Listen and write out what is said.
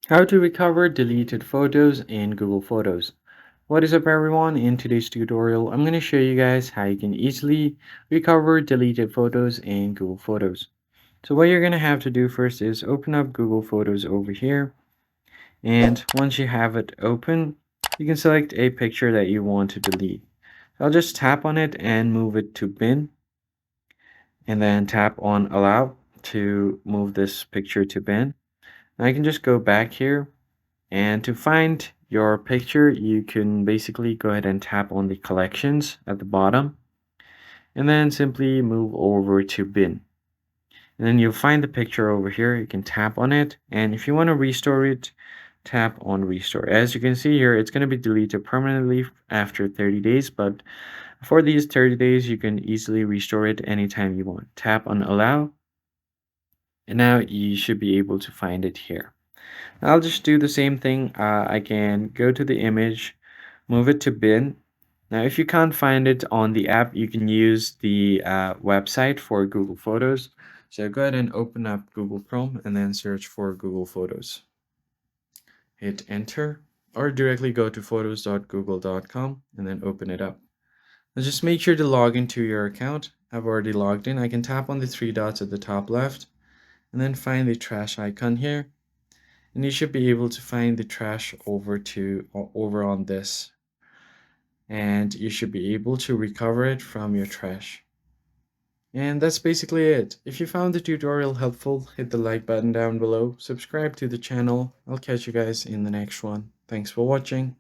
How to recover deleted photos in Google Photos. What is up everyone? In today's tutorial, I'm going to show you guys how you can easily recover deleted photos in Google Photos. So what you're going to have to do first is open up Google Photos over here. And once you have it open, you can select a picture that you want to delete. I'll just tap on it and move it to bin, and then tap on allow to move this picture to bin. Now I can just go back here. And to find your picture, you can basically go ahead and tap on the collections at the bottom and then simply move over to bin. And then you'll find the picture over here. You can tap on it. And if you want to restore it, tap on restore. As you can see here, it's going to be deleted permanently after 30 days. But for these 30 days, you can easily restore it anytime you want. Tap on allow. And now you should be able to find it here. I'll just do the same thing. I can go to the image, move it to bin. Now, if you can't find it on the app, you can use the website for Google Photos. So go ahead and open up Google Chrome and then search for Google Photos. Hit enter or directly go to photos.google.com and then open it up. Now just make sure to log into your account. I've already logged in. I can tap on the three dots at the top left and then find the trash icon here, and you should be able to find the trash over on this, and you should be able to recover it from your trash. And that's basically it. If you found the tutorial helpful, hit the like button down below, subscribe to the channel. I'll catch you guys in the next one. Thanks for watching.